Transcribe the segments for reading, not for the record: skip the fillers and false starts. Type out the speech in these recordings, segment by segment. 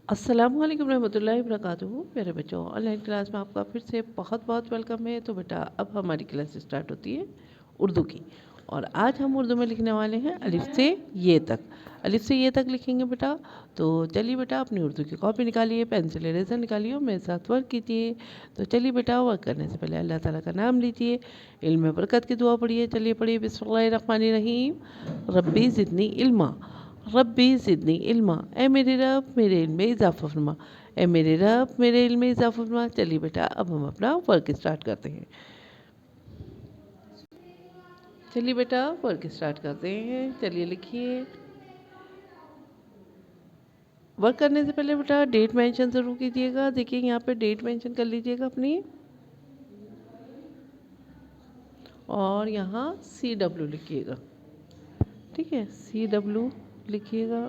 अस्सलामुअलैकुम रहमतुल्लाहि वबरकातुहू। मेरे बच्चों, ऑनलाइन क्लास में आपका फिर से बहुत बहुत वेलकम है। तो बेटा, अब हमारी क्लास स्टार्ट होती है उर्दू की। और आज हम उर्दू में लिखने वाले हैं अलिफ से ये तक। अलिफ से ये तक लिखेंगे बेटा। तो चलिए बेटा, अपनी उर्दू की कॉपी निकालिए, पेंसिल इरेज़र निकालिए और मेरे साथ वर्क कीजिए। तो चलिए बेटा, वर्क करने से पहले अल्लाह ताला का नाम लीजिए, इल्म में बरकत की दुआ पढ़िए। चलिए पढ़िए, बिस्मिल्लाहिर्रहमानिर्रहीम। रब्बी ज़िदनी इल्मा, रब्बी ज़िदनी इल्मा। ए मेरे रब, मेरे इल्म में इजाफ़ा फरमा। ए मेरे रब, मेरे इल्म में इजाफ़ा फरमा। चलिए बेटा, अब हम अपना वर्क स्टार्ट करते हैं। चलिए बेटा, वर्क स्टार्ट करते हैं। चलिए लिखिए। वर्क करने से पहले बेटा डेट मेंशन ज़रूर कीजिएगा। देखिए यहाँ पे डेट मेंशन कर लीजिएगा अपनी, और यहाँ CW लिखिएगा। ठीक है, CW लिखिएगा।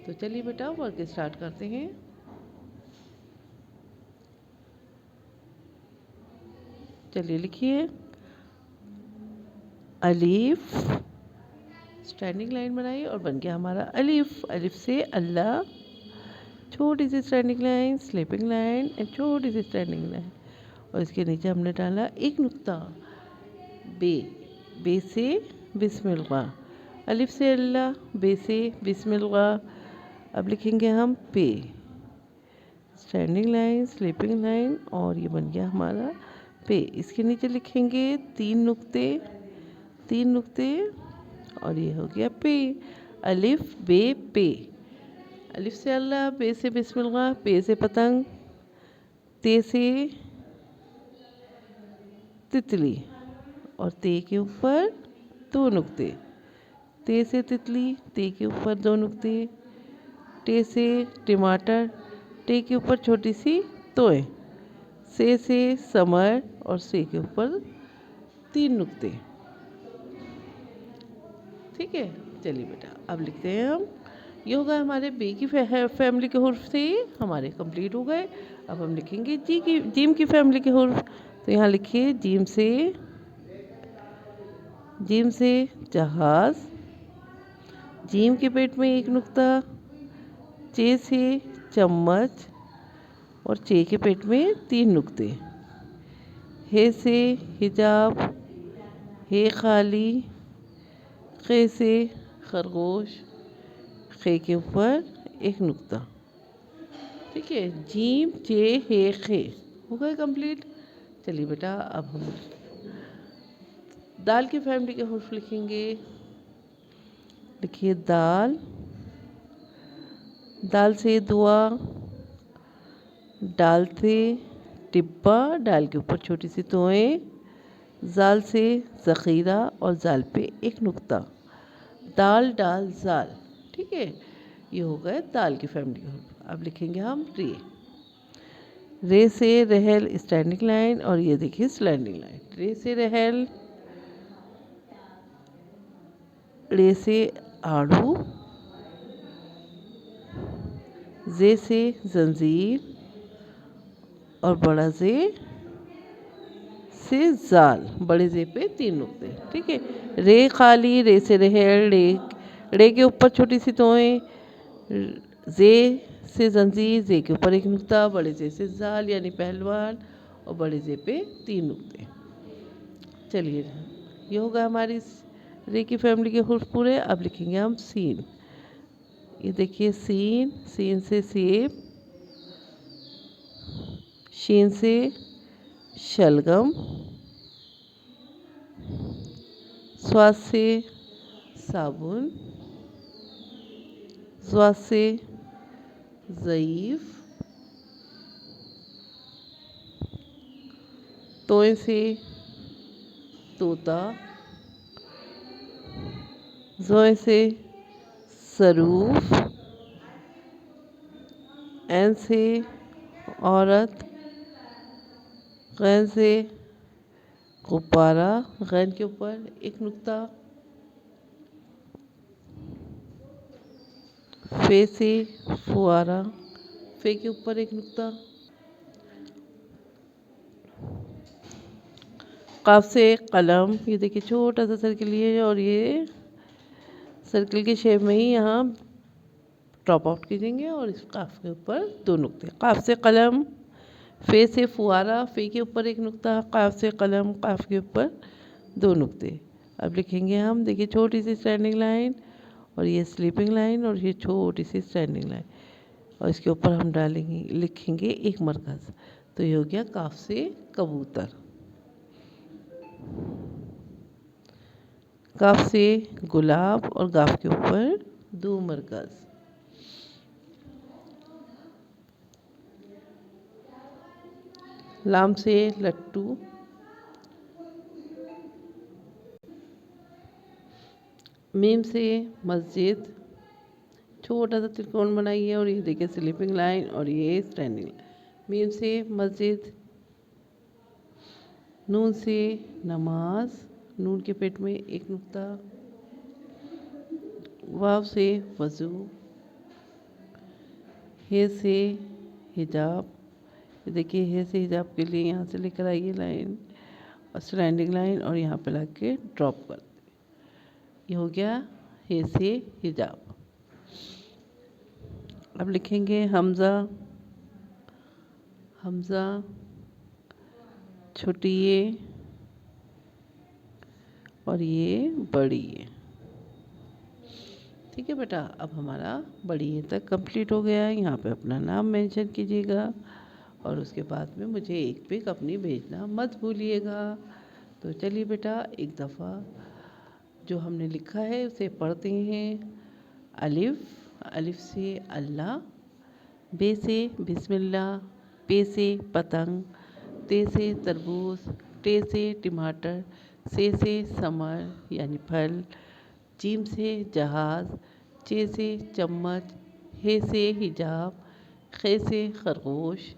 तो चलिए बेटा, वर्क स्टार्ट करते हैं। चलिए लिखिए। अलीफ, स्टैंडिंग लाइन बनाइए और बन गया हमारा अलिफ। अलिफ से अल्लाह, छोटी सी standing line, sleeping line and छोटी सी स्टैंडिंग लाइन, और इसके नीचे हमने डाला एक नुक्ता। बे, बे से बिस्मिल्लाह। अलिफ से अल्लाह, बे से बिस्मिल्लाह। अब लिखेंगे हम पे, स्टैंडिंग लाइन, स्लीपिंग लाइन, और ये बन गया हमारा पे। इसके नीचे लिखेंगे तीन नुक्ते, तीन नुक्ते, और ये हो गया पे। अलिफ बे पे। अलिफ से अल्लाह, बे से बिस्मिल्लाह, पे से पतंग, ते से तितली, और ते के ऊपर दो नुक्ते। ते से तितली, ते के ऊपर दो नुक्ते। टे से टमाटर, टे के ऊपर छोटी सी तोय। से समर, और से के ऊपर तीन नुक्ते। ठीक है, चलिए बेटा, अब लिखते हैं हम। ये हो गए हमारे बे की फैमिली के हुर्फ से, हमारे कंप्लीट हो गए। अब हम लिखेंगे जीम की फैमिली के हुर्फ। तो यहाँ लिखिए जीम से जहाज़, जीम के पेट में एक नुक्ता। चे से चम्मच, और चे के पेट में तीन नुक्ते। हे से हिजाब, हे खाली। खे से खरगोश, खे के ऊपर एक नुक्ता। ठीक है, जीम चे हे खे हो गए कंप्लीट। चलिए बेटा, अब हम दाल की फैमिली के हुर्फ लिखेंगे। लिखिए दाल, दाल से दुआ, डाल से टिब्बा, डाल के ऊपर छोटी सी तोएं। जाल से ज़ख़ीरा, और जाल पे एक नुक्ता। दाल डाल जाल। ठीक है, ये हो गए दाल की फैमिली के हुर्फ। अब लिखेंगे हम रे से रहल, स्टैंडिंग लाइन, और ये देखिए स्लैंडिंग लाइन। रे से रहल, रे से आड़ू, जे से जंजीर, और बड़ा जे से जाल, बड़े जे पे तीन नुक्ते। ठीक है, रे खाली, रे से रहल, रे के ऊपर छोटी सी तोएं। जे से जंजीर, जे के ऊपर एक नुक्ता, बड़े जे से जाल यानी पहलवान, और बड़े जे पे तीन नुक्ते। चलिए, ये होगा हमारी रे की फैमिली के हुर्फ पूरे। अब लिखेंगे हम सीन। ये देखिए सीन, सीन से सेब, शीन से शलगम, स्वाद से साबुन, स्वाद से ज़ईफ़, तोय से तोता, ज़ोय से सरूफ, ऐन से औरत, गैन से गुब्बारा, गैन के ऊपर एक नुक्ता। फे से फुआरा, फे के ऊपर एक नुक्ता। काफ से कलम, ये देखिए छोटा सा सर्किल, ये और ये सर्किल के शेप में ही यहाँ ड्रॉप आउट कीजिएंगे और इस काफ के ऊपर 2 नुक्ते, काफ से कलम, फे से फुआरा, फे के ऊपर 1 नुक्ता, काफ से कलम, काफ के ऊपर 2 नुक्ते। अब लिखेंगे हम, देखिए छोटी सी स्टैंडिंग लाइन और ये स्लीपिंग लाइन और ये छोटी सी स्टैंडिंग लाइन और इसके ऊपर हम डालेंगे, लिखेंगे 1 मरकज़। तो ये हो गया काफ से कबूतर। काफ से गुलाब और गाफ के ऊपर 2 मरकज़। लाम से लट्टू, मीम से मस्जिद, छोटा सा त्रिकोण बनाइए और ये देखिए स्लीपिंग लाइन और ये स्टैंडिंग लाइन। मीम से मस्जिद, नून से नमाज, नून के पेट में 1 नुक्ता, वाव से वज़ू, हे से हिजाब, ये देखिए हे से हिजाब के लिए यहाँ से लेकर आइए लाइन और स्टैंडिंग लाइन और यहाँ पे ला के ड्रॉप कर दें। ये हो गया हे से हिजाब। अब लिखेंगे हमज़ा, हमज़ा छोटी ये और ये बड़ी ये। ठीक है बेटा, अब हमारा बड़ी ये तक कंप्लीट हो गया है। यहाँ पे अपना नाम मेंशन कीजिएगा और उसके बाद में मुझे एक पिक अपनी भेजना मत भूलिएगा। तो चलिए बेटा, एक दफ़ा जो हमने लिखा है उसे पढ़ते हैं। अलिफ, अलिफ से अल्लाह, बे से बिस्मिल्लाह, पे से पतंग, ते से तरबूज, टे से टमाटर, से समर यानी फल, जीम से जहाज़, चे से चम्मच, हे से हिजाब, खे से खरगोश,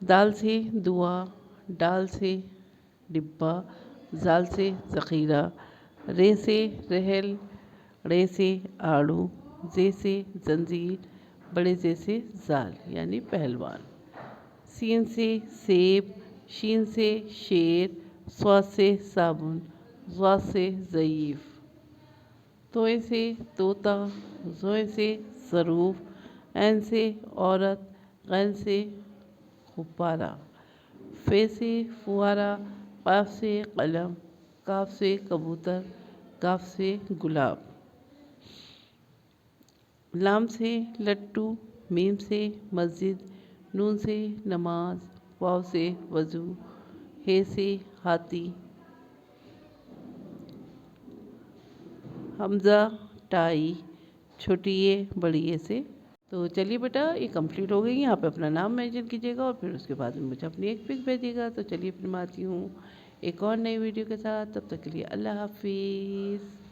दाल से दुआ, डाल से डिब्बा, जाल से ज़ख़ीरा, रे से रहल, रे से आड़ू, जे से जंजीर, बड़े जे से जाल यानी पहलवान, सीन से सेब, शीन से शेर, स्वाद से साबुन, ज़ा से ज़ईफ़, तोए से तोता, ज़ोए से ज़रूफ़, ऐन से औरत, गैन से गुब्बारा, फ़े से फुआरा, क़ाफ से कलम, काफ से कबूतर, काफ से गुलाब, लाम से लट्टू, मीम से मस्जिद, नून से नमाज, वाव से वज़ू, हे से हाथी, हमज़ा टाई, छोटी ये बड़ी ये से। तो चलिए बेटा, ये कंप्लीट हो गई। यहाँ पे अपना नाम मेंशन कीजिएगा और फिर उसके बाद में मुझे अपनी एक पिक भेजिएगा। तो चलिए फिर मैं आती हूँ एक और नई वीडियो के साथ। तब तक के लिए अल्लाह हाफिज़।